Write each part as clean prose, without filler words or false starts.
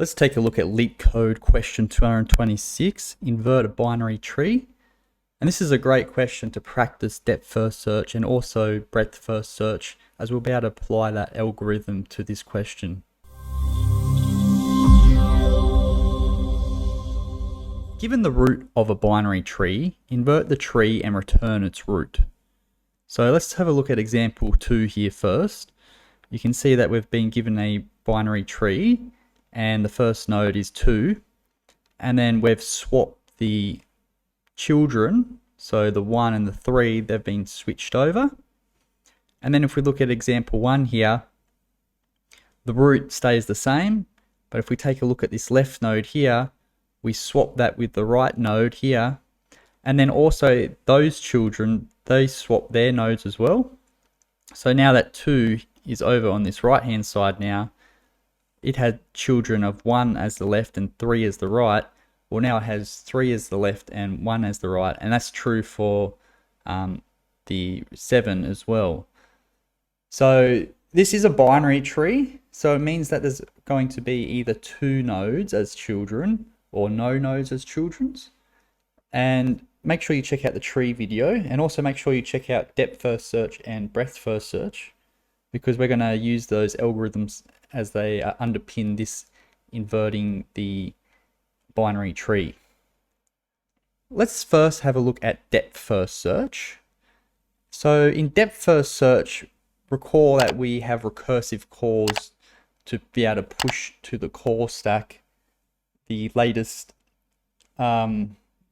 Let's take a look at Leet code question 226, invert a binary tree. And this is a great question to practice depth first search and also breadth first search, as we'll be able to apply that algorithm to this question. Given the root of a binary tree, invert the tree and return its root. So let's have a look at example 2 here first. You can see that we've been given a binary tree and the first node is 2, and then we've swapped the children, so the 1 and the 3, they've been switched over. And then if we look at example 1 here, the root stays the same, but if we take a look at this left node here, we swap that with the right node here, and then also those children, they swap their nodes as well. So now that 2 is over on this right hand side now, it had children of 1 as the left and 3 as the right. Well, now it has 3 as the left and 1 as the right, and that's true for the 7 as well. So this is a binary tree, so it means that there's going to be either 2 nodes as children or no nodes as children's. And make sure you check out the tree video, and also make sure you check out depth first search and breadth first search, because we're going to use those algorithms as they underpin this inverting the binary tree. Let's first have a look at depth first search. So in depth first search, recall that we have recursive calls to be able to push to the call stack the latest the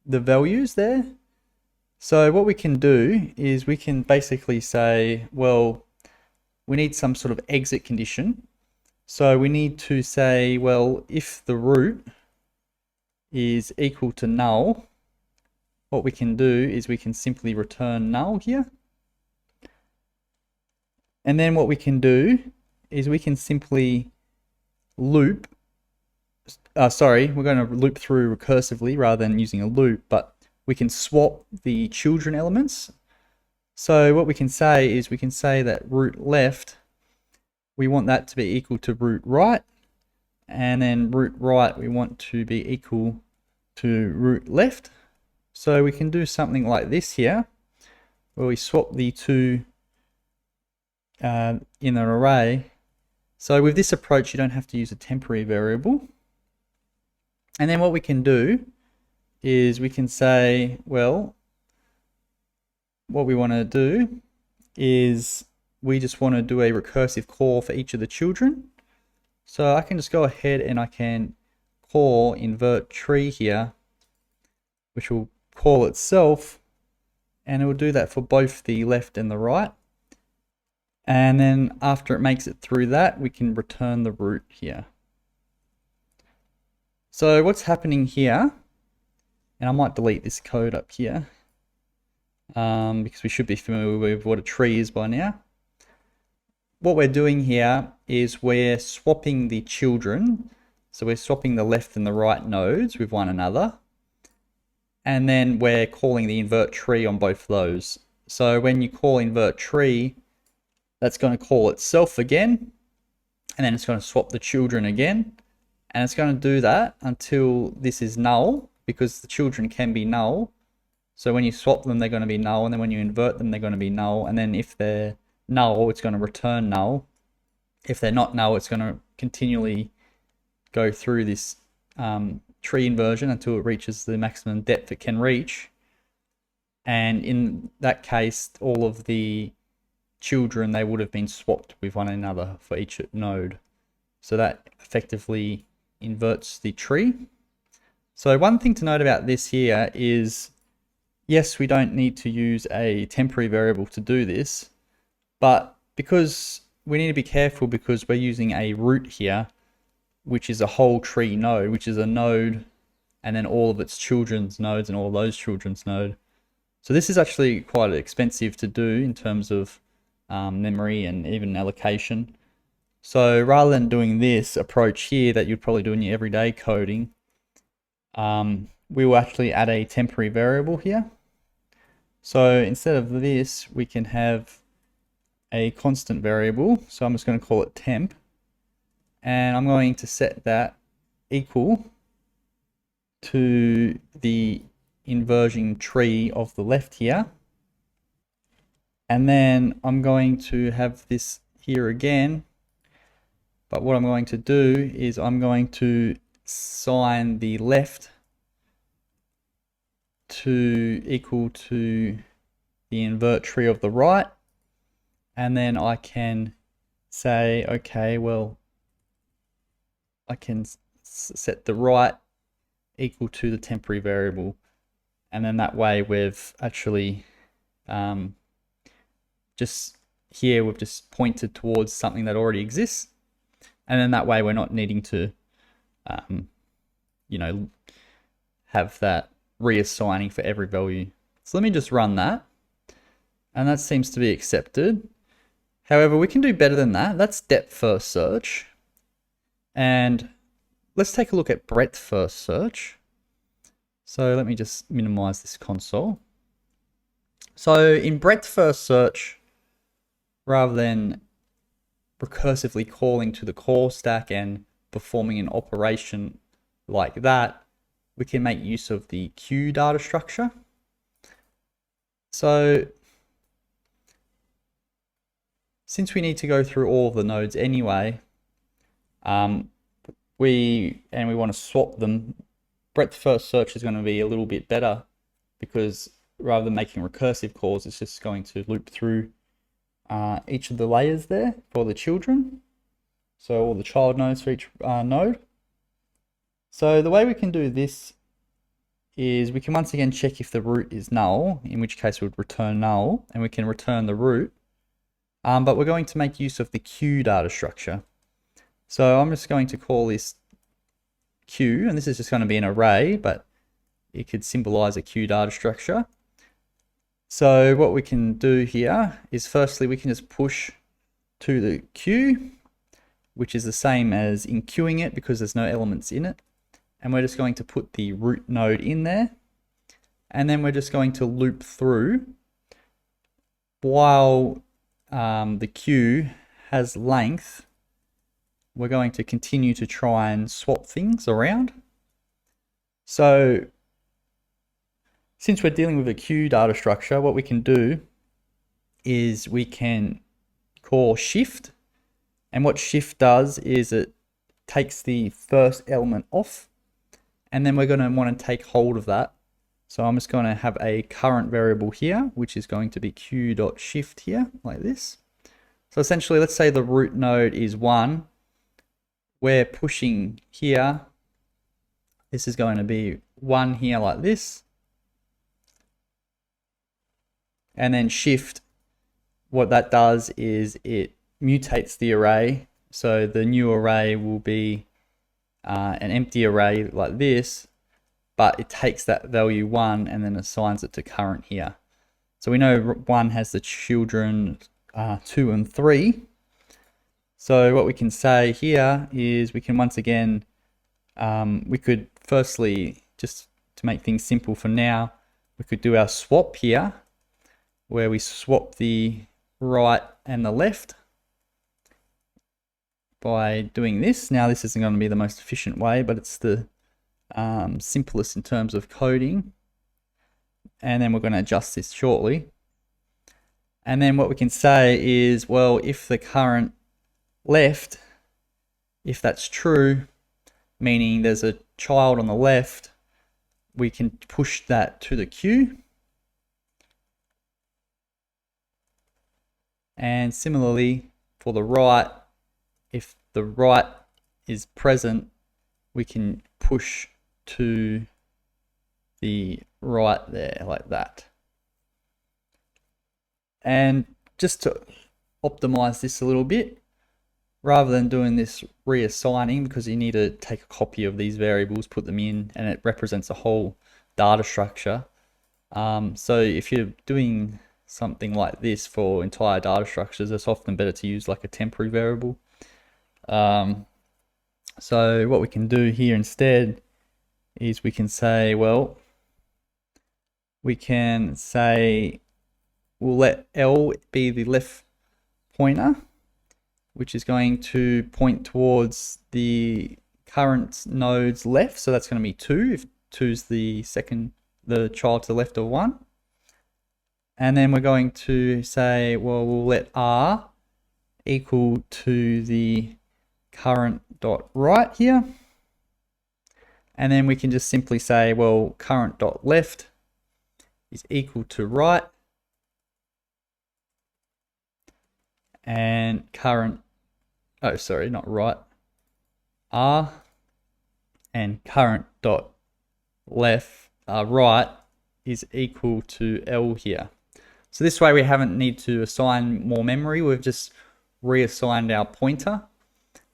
values there. So what we can do is we can basically say, well, we need some sort of exit condition. So we need to say, well, if the root is equal to null, what we can do is we can simply return null here. And then what we can do is we can simply loop, we're going to loop through recursively rather than using a loop, but we can swap the children elements. So what we can say is we can say that root left, we want that to be equal to root right, and then root right we want to be equal to root left. So we can do something like this here, where we swap the two in an array. So with this approach you don't have to use a temporary variable. And then what we can do is we can say, well, what we want to do is we just want to do a recursive call for each of the children. So I can just go ahead and I can call invert tree here, which will call itself, and it will do that for both the left and the right. And then after it makes it through that, we can return the root here. So what's happening here, and I might delete this code up here, because we should be familiar with what a tree is by now. What we're doing here is we're swapping the children. So we're swapping the left and the right nodes with one another. And then we're calling the invert tree on both of those. So when you call invert tree, that's going to call itself again. And then it's going to swap the children again. And it's going to do that until this is null, because the children can be null. So when you swap them, they're going to be null. And then when you invert them, they're going to be null. And then if they're null, it's going to return null. If they're not null, it's going to continually go through this tree inversion until it reaches the maximum depth it can reach. And in that case, all of the children, they would have been swapped with one another for each node. So that effectively inverts the tree. So one thing to note about this here is, yes, we don't need to use a temporary variable to do this, but because we need to be careful, because we're using a root here, which is a whole tree node, which is a node and then all of its children's nodes and all those children's node. So this is actually quite expensive to do in terms of memory and even allocation. So rather than doing this approach here that you'd probably do in your everyday coding, we will actually add a temporary variable here. So instead of this, we can have a constant variable. So I'm just going to call it temp, and I'm going to set that equal to the inversion tree of the left here. And then I'm going to have this here again. But what I'm going to do is I'm going to assign the left to equal to the invert tree of the right. And then I can say, okay, well, I can set the right equal to the temporary variable. And then that way we've actually just here we've just pointed towards something that already exists. And then that way we're not needing to, you know, have that reassigning for every value. So let me just run that. And that seems to be accepted. However, we can do better than that. That's depth first search. And let's take a look at breadth first search. So let me just minimize this console. So in breadth first search, rather than recursively calling to the call stack and performing an operation like that, we can make use of the queue data structure. So since we need to go through all of the nodes anyway, we want to swap them, breadth first search is going to be a little bit better, because rather than making recursive calls, it's just going to loop through each of the layers there for the children. So all the child nodes for each node. So the way we can do this is we can once again check if the root is null, in which case we would return null, and we can return the root. But we're going to make use of the queue data structure. So I'm just going to call this queue, and this is just going to be an array, but it could symbolize a queue data structure. So what we can do here is firstly we can just push to the queue, which is the same as in queuing it because there's no elements in it. And we're just going to put the root node in there. And then we're just going to loop through while the queue has length. We're going to continue to try and swap things around. So since we're dealing with a queue data structure, what we can do is we can call shift. And what shift does is it takes the first element off, and then we're going to want to take hold of that. So I'm just going to have a current variable here, which is going to be queue.shift here, like this. So essentially, let's say the root node is 1. We're pushing here. This is going to be 1 here like this. And then shift, what that does is it mutates the array. So the new array will be an empty array like this, but it takes that value 1 and then assigns it to current here. So we know 1 has the children 2 and 3. So what we can say here is we can once again, we could firstly, just to make things simple for now, we could do our swap here, where we swap the right and the left by doing this. Now this isn't going to be the most efficient way, but it's the simplest in terms of coding. And then we're going to adjust this shortly. And then what we can say is, well, if the current left, if that's true, meaning there's a child on the left, we can push that to the queue. And similarly for the right, if the right is present, we can push to the right there like that. And just to optimize this a little bit, rather than doing this reassigning, because you need to take a copy of these variables, put them in, and it represents a whole data structure. So if you're doing something like this for entire data structures, it's often better to use like a temporary variable. So what we can do here instead is we can say, well, we can say we'll let L be the left pointer, which is going to point towards the current nodes left, so that's going to be 2 if 2's the child to the left of 1. And then we're going to say, well, we'll let r equal to the current dot right here. And then we can just simply say, well, current dot left is equal to right, and current, oh sorry, not right, r, and current dot left, right is equal to L here. So this way we haven't need to assign more memory, we've just reassigned our pointer.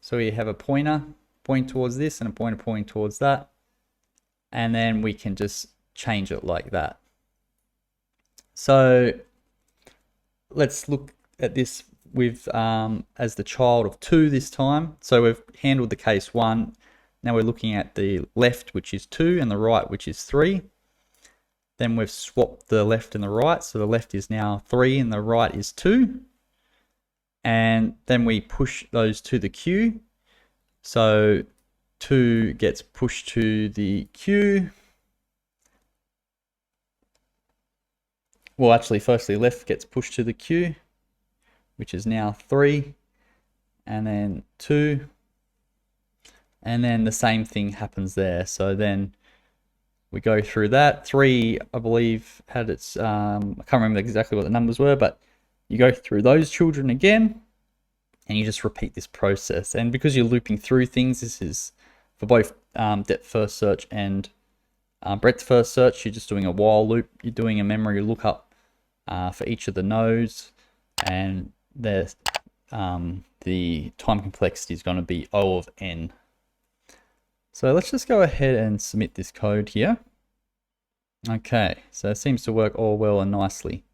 So we have a pointer pointing towards this and a pointer pointing towards that. And then we can just change it like that. So let's look at this with as the child of 2 this time. So we've handled the case 1. Now we're looking at the left, which is 2, and the right, which is 3. Then we've swapped the left and the right. So the left is now 3 and the right is 2. And then we push those to the queue. So 2 gets pushed to the queue. Well, actually, firstly, left gets pushed to the queue, which is now 3, and then 2. And then the same thing happens there. So then we go through that. 3, I believe, had its, I can't remember exactly what the numbers were, but you go through those children again, and you just repeat this process. And because you're looping through things, this is for both depth first search and breadth first search, you're just doing a while loop. You're doing a memory lookup for each of the nodes, and the time complexity is going to be O of n. So let's just go ahead and submit this code here. Okay, so it seems to work all well and nicely.